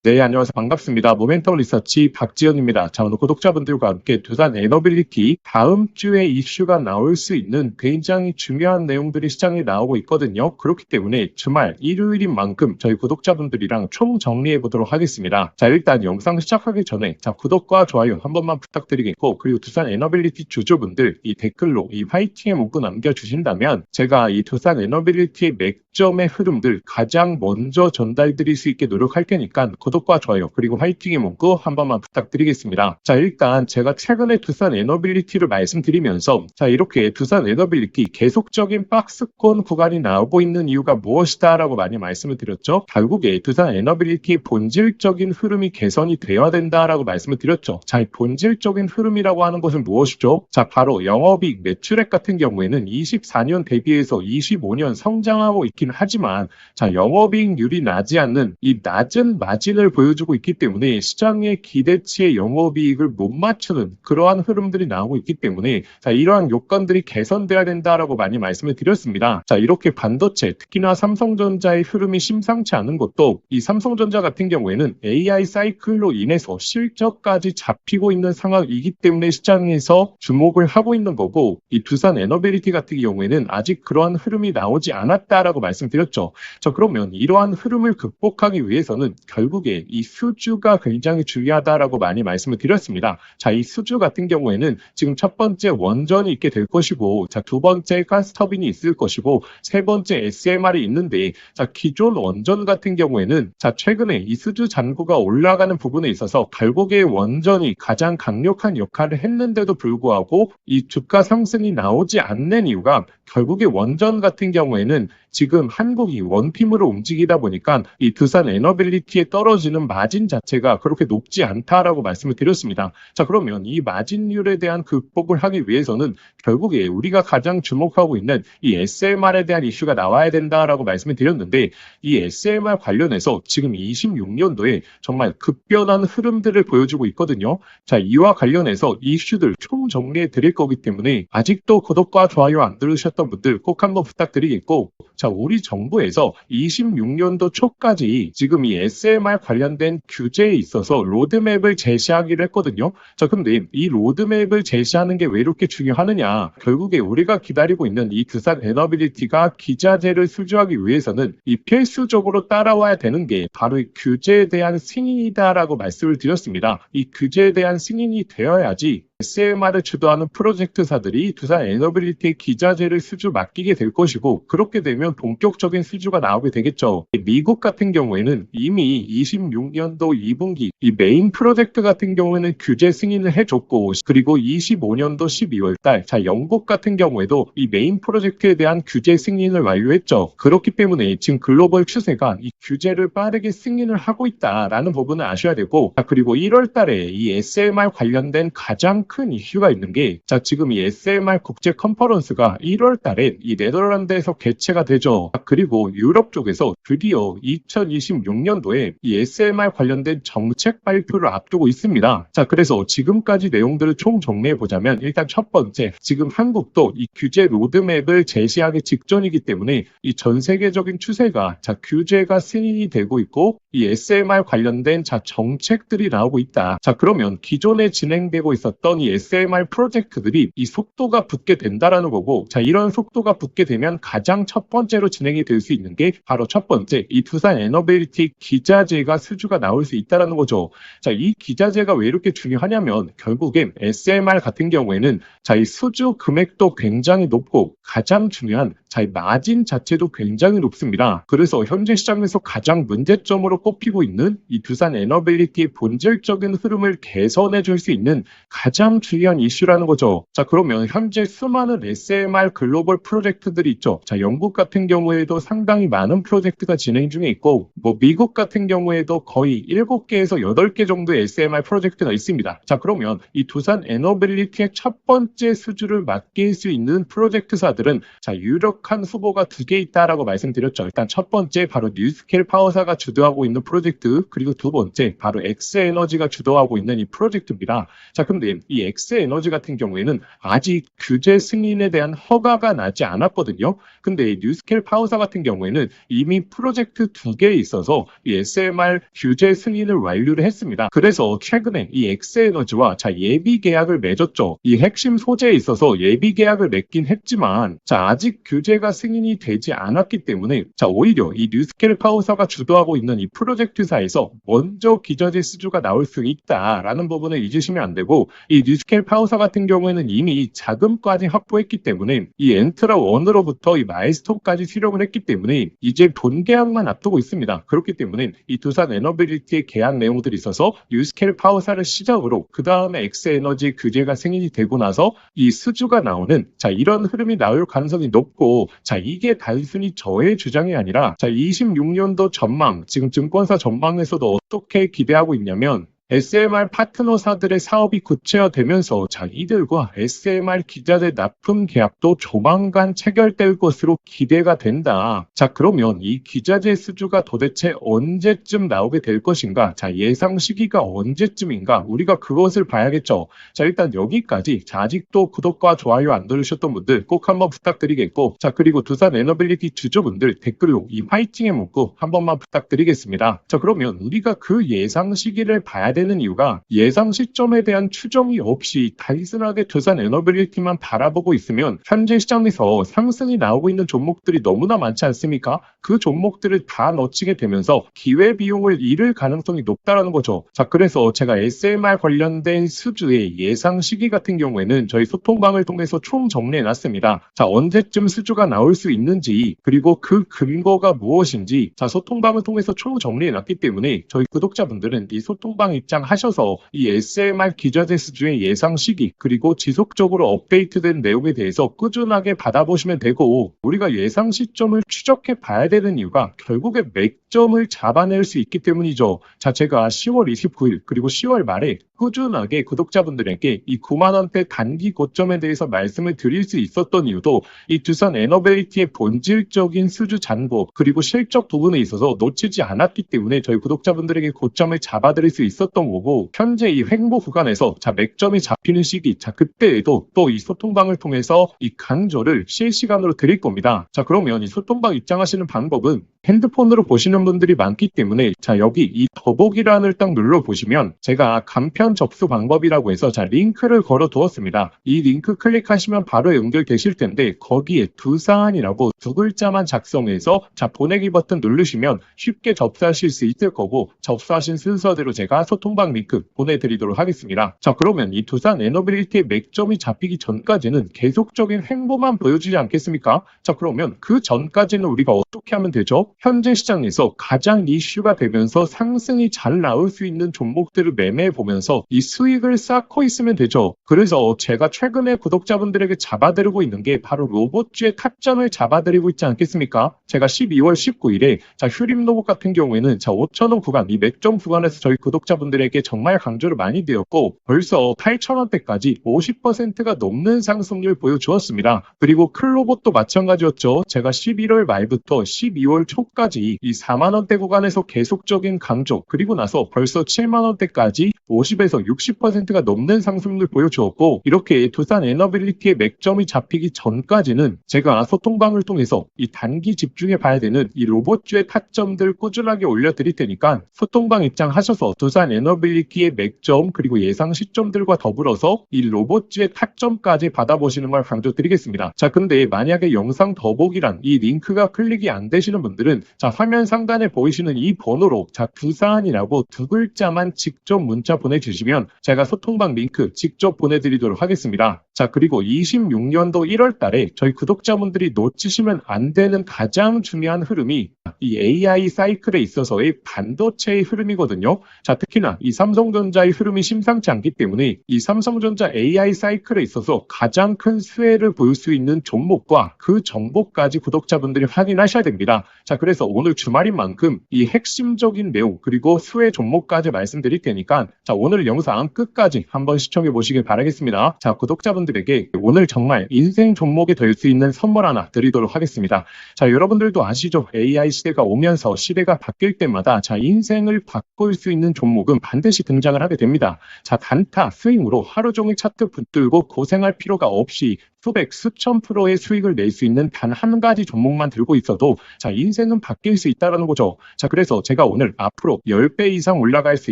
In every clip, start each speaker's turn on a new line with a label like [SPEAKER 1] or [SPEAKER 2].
[SPEAKER 1] 네, 안녕하세요. 반갑습니다. 모멘텀 리서치 박지현입니다. 자, 오늘 구독자분들과 함께 두산 에너빌리티 다음 주에 이슈가 나올 수 있는 굉장히 중요한 내용들이 시장에 나오고 있거든요. 그렇기 때문에 주말 일요일인 만큼 저희 구독자분들이랑 총 정리해 보도록 하겠습니다. 자, 일단 영상 시작하기 전에 구독과 좋아요 한 번만 부탁드리겠고, 그리고 두산 에너빌리티 주주분들 이 댓글로 이 화이팅의 문구 남겨주신다면 제가 이 두산 에너빌리티의 맥점의 흐름들 가장 먼저 전달드릴 수 있게 노력할 테니까 구독과 좋아요 그리고 화이팅의 문구 한 번만 부탁드리겠습니다. 자, 일단 제가 최근에 두산 에너빌리티를 말씀드리면서 이렇게 두산 에너빌리티 계속적인 박스권 구간이 나오고 있는 이유가 무엇이다 라고 많이 말씀을 드렸죠. 결국에 두산 에너빌리티의 본질적인 흐름이 개선이 되어야 된다라고 말씀을 드렸죠. 자, 이 본질적인 흐름이라고 하는 것은 무엇이죠? 자, 바로 영업이익 매출액 같은 경우에는 24년 대비해서 25년 성장하고 있긴 하지만 영업이익률이 나지 않는 이 낮은 마진을 보여주고 있기 때문에 시장의 기대치의 영업이익을 못 맞추는 그러한 흐름들이 나오고 있기 때문에 이러한 요건들이 개선돼야 된다라고 많이 말씀을 드렸습니다. 자, 이렇게 반도체 특히나 삼성전자의 흐름이 심상치 않은 것도 이 삼성전자 같은 경우에는 AI 사이클로 인해서 실적까지 잡히고 있는 상황이기 때문에 시장에서 주목을 하고 있는 거고, 이 두산 에너빌리티 같은 경우에는 아직 그러한 흐름이 나오지 않았다라고 말씀드렸죠. 자, 그러면 이러한 흐름을 극복하기 위해서는 결국에 이 수주가 굉장히 중요하다라고 많이 말씀을 드렸습니다. 자, 이 수주 같은 경우에는 지금 첫 번째 원전이 있게 될 것이고, 두 번째 가스터빈이 있을 것이고, 세 번째 SMR이 있는데, 기존 원전 같은 경우에는 최근에 이 수주 잔고가 올라가는 부분에 있어서 결국에 원전이 가장 강력한 역할을 했는데도 불구하고 이 주가 상승이 나오지 않는 이유가 결국에 원전 같은 경우에는 지금 한국이 원팀으로 움직이다 보니까 이 두산 에너빌리티에 떨어지는 마진 자체가 그렇게 높지 않다라고 말씀을 드렸습니다. 자, 그러면 이 마진율에 대한 극복을 하기 위해서는 결국에 우리가 가장 주목하고 있는 이 SMR에 대한 이슈가 나와야 된다라고 말씀을 드렸는데, 이 SMR 관련해서 지금 26년도에 정말 급변한 흐름들을 보여주고 있거든요. 자, 이와 관련해서 이슈들 총 정리해 드릴 거기 때문에 아직도 구독과 좋아요 안 누르셨던 분들 꼭 한번 부탁드리겠고, 자, 우리 정부에서 26년도 초까지 지금 이 SMR 관련된 규제에 있어서 로드맵을 제시하기로 했거든요. 자, 근데 이 로드맵을 제시하는 게 왜 이렇게 중요하느냐? 결국에 우리가 기다리고 있는 이 두산 에너빌리티가 기자재를 수주하기 위해서는 이 필수적으로 따라와야 되는 게 바로 이 규제에 대한 승인이다라고 말씀을 드렸습니다. 이 규제에 대한 승인이 되어야지 SMR을 주도하는 프로젝트사들이 두산 에너빌리티의 기자재를 수주 맡기게 될 것이고, 그렇게 되면 본격적인 수주가 나오게 되겠죠. 미국 같은 경우에는 이미 26년도 2분기 이 메인 프로젝트 같은 경우에는 규제 승인을 해줬고, 그리고 25년도 12월 달 영국 같은 경우에도 이 메인 프로젝트에 대한 규제 승인을 완료했죠. 그렇기 때문에 지금 글로벌 추세가 이 규제를 빠르게 승인을 하고 있다라는 부분을 아셔야 되고, 그리고 1월 달에 이 SMR 관련된 가장 큰 이슈가 있는 게 지금 이 SMR 국제 컨퍼런스가 1월 달에 이 네덜란드에서 개최가 되죠. 그리고 유럽 쪽에서 드디어 2026년도에 이 SMR 관련된 정책 발표를 앞두고 있습니다. 자, 그래서 지금까지 내용들을 총 정리해 보자면, 일단 첫 번째, 지금 한국도 이 규제 로드맵을 제시하기 직전이기 때문에 이 전 세계적인 추세가 규제가 승인이 되고 있고, 이 SMR 관련된 정책들이 나오고 있다. 자, 그러면 기존에 진행되고 있었던 이 SMR 프로젝트들이 이 속도가 붙게 된다라는 거고, 이런 속도가 붙게 되면 가장 첫 번째로 진행이 될 수 있는 게 바로 첫 번째 이 두산 에너빌리티 기자재가 수주가 나올 수 있다라는 거죠. 자, 이 기자재가 왜 이렇게 중요하냐면 결국엔 SMR 같은 경우에는 이 수주 금액도 굉장히 높고 가장 중요한 이 마진 자체도 굉장히 높습니다. 그래서 현재 시장에서 가장 문제점으로 꼽히고 있는 이 두산 에너빌리티의 본질적인 흐름을 개선해 줄 수 있는 가장 중요한 이슈라는 거죠. 자, 그러면 현재 수많은 SMR 글로벌 프로젝트들이 있죠. 자, 영국 같은 경우에도 상당히 많은 프로젝트가 진행 중에 있고, 미국 같은 경우에도 거의 7개에서 8개 정도의 SMR 프로젝트가 있습니다. 자, 그러면 이 두산 에너빌리티의 첫 번째 수주를 맡길 수 있는 프로젝트사들은 유력 강력한 후보가 두 개 있다라고 말씀드렸죠. 일단 첫 번째 바로 뉴스케일 파워사가 주도하고 있는 프로젝트, 그리고 두 번째 바로 엑스에너지가 주도하고 있는 이 프로젝트입니다. 자, 근데 이 엑스에너지 같은 경우에는 아직 규제 승인에 대한 허가가 나지 않았거든요. 근데 이 뉴스케일 파워사 같은 경우에는 이미 프로젝트 두 개에 있어서 이 SMR 규제 승인을 완료를 했습니다. 그래서 최근에 이 엑스에너지와 예비 계약을 맺었죠. 이 핵심 소재에 있어서 예비 계약을 맺긴 했지만 아직 규제가 승인이 되지 않았기 때문에 오히려 이 뉴스케일 파워사가 주도하고 있는 이 프로젝트사에서 먼저 기저질 수주가 나올 수 있다라는 부분을 잊으시면 안 되고, 이 뉴스케일 파워사 같은 경우에는 이미 자금까지 확보했기 때문에 이 엔트라 1으로부터 이 마일스톤까지 수령을 했기 때문에 이제 본 계약만 앞두고 있습니다. 그렇기 때문에 이 두산 에너빌리티의 계약 내용들이 있어서 뉴스케일 파워사를 시작으로 그 다음에 엑스에너지 규제가 승인이 되고 나서 이 수주가 나오는 이런 흐름이 나올 가능성이 높고, 이게 단순히 저의 주장이 아니라 26년도 전망, 지금 증권사 전망에서도 어떻게 기대하고 있냐면 SMR 파트너사들의 사업이 구체화되면서 이들과 SMR 기자재 납품 계약도 조만간 체결될 것으로 기대가 된다. 그러면 이 기자재 수주가 도대체 언제쯤 나오게 될 것인가? 예상 시기가 언제쯤인가? 우리가 그것을 봐야겠죠. 일단 여기까지 아직도 구독과 좋아요 안 누르셨던 분들 꼭 한번 부탁드리겠고, 그리고 두산 에너빌리티 주주분들 댓글로 이 화이팅의 문구 한 번만 부탁드리겠습니다. 그러면 우리가 그 예상 시기를 봐야 되는 이유가, 예상 시점에 대한 추정이 없이 단순하게 두산 에너빌리티만 바라보고 있으면 현재 시장에서 상승이 나오고 있는 종목들이 너무나 많지 않습니까? 그 종목들을 다 넣치게 되면서 기회비용을 잃을 가능성이 높다라는 거죠. 그래서 제가 SMR 관련된 수주의 예상 시기 같은 경우에는 저희 소통방을 통해서 총 정리해 놨습니다. 언제쯤 수주가 나올 수 있는지, 그리고 그 근거가 무엇인지 소통방을 통해서 총 정리해 놨기 때문에 저희 구독자분들은 이 소통방 입장하셔서 이 SMR 기저재 수주의 예상 시기, 그리고 지속적으로 업데이트된 내용에 대해서 꾸준하게 받아보시면 되고, 우리가 예상 시점을 추적해 봐야 되는 이유가 결국에 맥점을 잡아낼 수 있기 때문이죠. 제가 10월 29일 그리고 10월 말에 꾸준하게 구독자분들에게 이 9만원대 단기 고점에 대해서 말씀을 드릴 수 있었던 이유도 이 두산 에너빌리티의 본질적인 수주 잔고 그리고 실적 부분에 있어서 놓치지 않았기 때문에 저희 구독자분들에게 고점을 잡아드릴 수 있었던 거고, 현재 이 횡보 구간에서 맥점이 잡히는 시기, 그때에도 또 이 소통방을 통해서 이 강조를 실시간으로 드릴 겁니다. 그러면 이 소통방 입장하시는 방법은 핸드폰으로 보시는 분들이 많기 때문에 여기 이 더보기란을 딱 눌러보시면 제가 간편 접수 방법이라고 해서 링크를 걸어 두었습니다. 이 링크 클릭하시면 바로 연결되실 텐데, 거기에 두산이라고 두 글자만 작성해서 보내기 버튼 누르시면 쉽게 접수하실 수 있을 거고, 접수하신 순서대로 제가 소통방 링크 보내드리도록 하겠습니다. 그러면 이 두산 에너빌리티의 맥점이 잡히기 전까지는 계속적인 횡보만 보여주지 않겠습니까? 그러면 그 전까지는 우리가 어떻게 하면 되죠? 현재 시장에서 가장 이슈가 되면서 상승이 잘 나올 수 있는 종목들을 매매해 보면서 이 수익을 쌓고 있으면 되죠. 그래서 제가 최근에 구독자분들에게 잡아드리고 있는 게 바로 로봇주의 타점을 잡아드리고 있지 않겠습니까? 제가 12월 19일에 휴림 로봇 같은 경우에는 5,000원 구간, 이 맥점 구간에서 저희 구독자분들에게 정말 강조를 많이 드렸고, 벌써 8,000원대까지 50%가 넘는 상승률 보여주었습니다. 그리고 클로봇도 마찬가지였죠. 제가 11월 말부터 12월 초까지 이 4만원대 구간에서 계속적인 강조, 그리고 나서 벌써 7만원대까지 50에서 60%가 넘는 상승률 보여주었고, 이렇게 두산 에너빌리티의 맥점이 잡히기 전까지는 제가 소통방을 통해서 이 단기 집중해 봐야 되는 이 로봇주의 타점들 꾸준하게 올려드릴 테니까 소통방 입장하셔서 두산 에너빌리티의 맥점 그리고 예상 시점들과 더불어서 이 로봇주의 타점까지 받아보시는 걸 강조드리겠습니다. 근데 만약에 영상 더보기란 이 링크가 클릭이 안 되시는 분들은 화면 상단에 보이시는 이 번호로 두산이라고 두 글자만 직접 문자 보내주시면 제가 소통방 링크 직접 보내드리도록 하겠습니다. 그리고 26년도 1월 달에 저희 구독자분들이 놓치시면 안 되는 가장 중요한 흐름이 이 AI 사이클에 있어서의 반도체의 흐름이거든요. 특히나 이 삼성전자의 흐름이 심상치 않기 때문에 이 삼성전자 AI 사이클에 있어서 가장 큰 수혜를 보일 수 있는 종목과 그 정보까지 구독자분들이 확인하셔야 됩니다. 그래서 오늘 주말인 만큼 이 핵심적인 내용 그리고 수혜 종목까지 말씀드릴 테니까 자, 오늘 영상 끝까지 한번 시청해 보시길 바라겠습니다. 자, 구독자분들에게 오늘 정말 인생 종목이 될 수 있는 선물 하나 드리도록 하겠습니다. 자, 여러분들도 아시죠? AI 시대가 오면서 시대가 바뀔 때마다 자, 인생을 바꿀 수 있는 종목은 반드시 등장을 하게 됩니다. 자, 단타 스윙으로 하루 종일 차트 붙들고 고생할 필요가 없이 수백, 수천 프로의 수익을 낼 수 있는 단 한 가지 종목만 들고 있어도 자, 인생은 바뀔 수 있다는 거죠. 자, 그래서 제가 오늘 앞으로 10배 이상 올라갈 수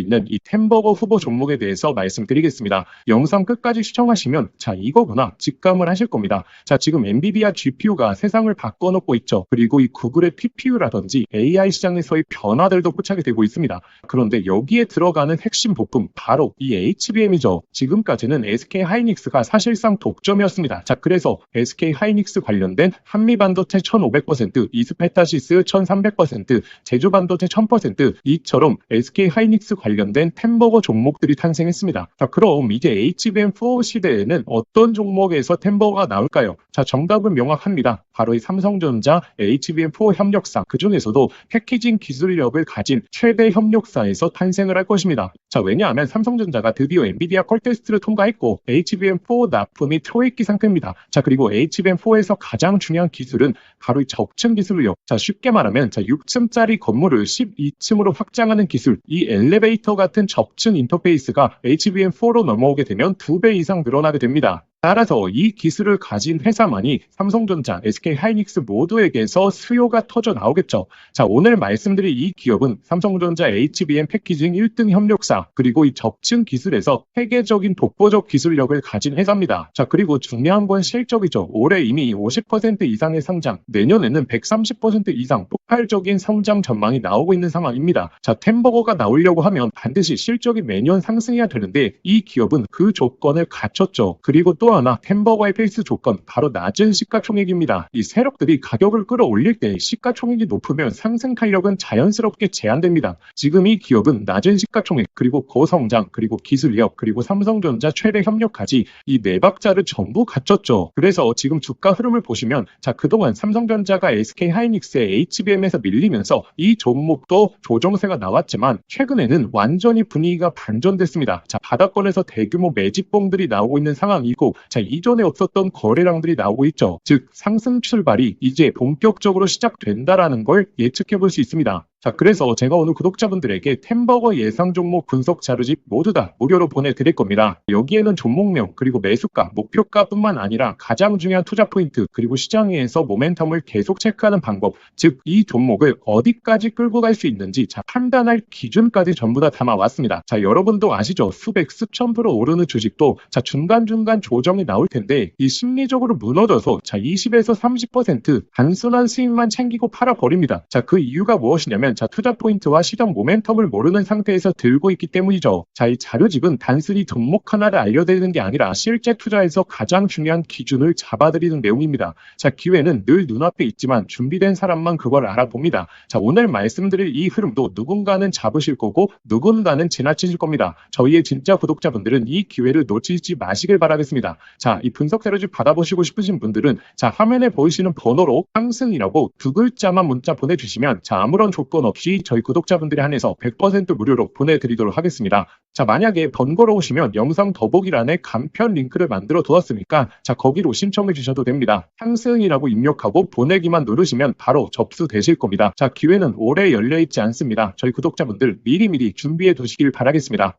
[SPEAKER 1] 있는 이 템버거 후보 종목에 대해서 말씀드리겠습니다. 영상 끝까지 시청하시면 자, 이거구나 직감을 하실 겁니다. 자, 지금 엔비디아 GPU가 세상을 바꿔놓고 있죠. 그리고 이 구글의 TPU라든지 AI 시장에서의 변화들도 포착이 되고 있습니다. 그런데 여기에 들어가는 핵심 부품 바로 이 HBM이죠. 지금까지는 SK 하이닉스가 사실상 독점이었습니다. 자, 그래서 SK 하이닉스 관련된 한미반도체 1500%, 이스페타시스 1300%, 제주반도체 1000% 이처럼 SK 하이닉스 관련된 템버거 종목들이 탄생했습니다. 자, 그럼 이제 HBM4 시대에는 어떤 종목에서 템버거가 나올까요? 자, 정답은 명확합니다. 바로 이 삼성전자 HBM4 협력사, 그 중에서도 패키징 기술력을 가진 최대 협력사에서 탄생을 할 것입니다. 자, 왜냐하면 삼성전자가 드디어 엔비디아 컬 테스트를 통과했고 HBM4 납품이 초읽기 상태입니다. 자, 그리고 HBM4에서 가장 중요한 기술은 바로 이 적층 기술이요. 자, 쉽게 말하면 자, 6층짜리 건물을 12층으로 확장하는 기술, 이 엘리베이터 같은 적층 인터페이스가 HBM4로 넘어오게 되면 2배 이상 늘어나게 됩니다. 따라서 이 기술을 가진 회사만이 삼성전자, SK 하이닉스 모두에게서 수요가 터져 나오겠죠. 자, 오늘 말씀드릴 이 기업은 삼성전자 HBM 패키징 1등 협력사, 그리고 이 적층 기술에서 세계적인 독보적 기술력을 가진 회사입니다. 자, 그리고 중요한 건 실적이죠. 올해 이미 50% 이상의 성장, 내년에는 130% 이상 폭발적인 성장 전망이 나오고 있는 상황입니다. 자, 템버거가 나오려고 하면 반드시 실적이 매년 상승해야 되는데 이 기업은 그 조건을 갖췄죠. 그리고 또 하나 템버거의 필수 조건 바로 낮은 시가총액입니다. 이 세력들이 가격을 끌어올릴 때 시가총액이 높으면 상승 탄력은 자연스럽게 제한됩니다. 지금 이 기업은 낮은 시가총액 그리고 고성장 그리고 기술력 그리고 삼성전자 최대 협력까지 이 네 박자를 전부 갖췄죠. 그래서 지금 주가 흐름을 보시면 자, 그동안 삼성전자가 SK 하이닉스의 HBM에서 밀리면서 이 종목도 조정세가 나왔지만 최근에는 완전히 분위기가 반전됐습니다. 자, 바닥권에서 대규모 매집봉들이 나오고 있는 상황이고 자, 이전에 없었던 거래량들이 나오고 있죠. 즉 상승 출발이 이제 본격적으로 시작된다라는 걸 예측해 볼 수 있습니다. 자, 그래서 제가 오늘 구독자분들에게 템버거 예상 종목 분석 자료집 모두 다 무료로 보내드릴 겁니다. 여기에는 종목명 그리고 매수가, 목표가뿐만 아니라 가장 중요한 투자 포인트 그리고 시장에서 모멘텀을 계속 체크하는 방법, 즉 이 종목을 어디까지 끌고 갈 수 있는지 자, 판단할 기준까지 전부 다 담아왔습니다. 자, 여러분도 아시죠? 수백, 수천 프로 오르는 주식도 자, 중간중간 조정이 나올 텐데 이 심리적으로 무너져서 자, 20에서 30% 단순한 수익만 챙기고 팔아버립니다. 자, 그 이유가 무엇이냐면 자, 투자 포인트와 시장 모멘텀을 모르는 상태에서 들고 있기 때문이죠. 자, 이 자료집은 단순히 종목 하나를 알려드리는 게 아니라 실제 투자에서 가장 중요한 기준을 잡아드리는 내용입니다. 자, 기회는 늘 눈앞에 있지만 준비된 사람만 그걸 알아봅니다. 자, 오늘 말씀드릴 이 흐름도 누군가는 잡으실 거고 누군가는 지나치실 겁니다. 저희의 진짜 구독자분들은 이 기회를 놓치지 마시길 바라겠습니다. 자, 이 분석 자료집 받아보시고 싶으신 분들은 자, 화면에 보이시는 번호로 상승이라고 두 글자만 문자 보내주시면 자, 아무런 조건 없이 저희 구독자분들에 한해서 100% 무료로 보내드리도록 하겠습니다. 자, 만약에 번거로우시면 영상 더보기란에 간편 링크를 만들어 두었으니까 자, 거기로 신청해 주셔도 됩니다. 상승이라고 입력하고 보내기만 누르시면 바로 접수되실 겁니다. 자, 기회는 오래 열려있지 않습니다. 저희 구독자분들 미리미리 준비해 두시길 바라겠습니다.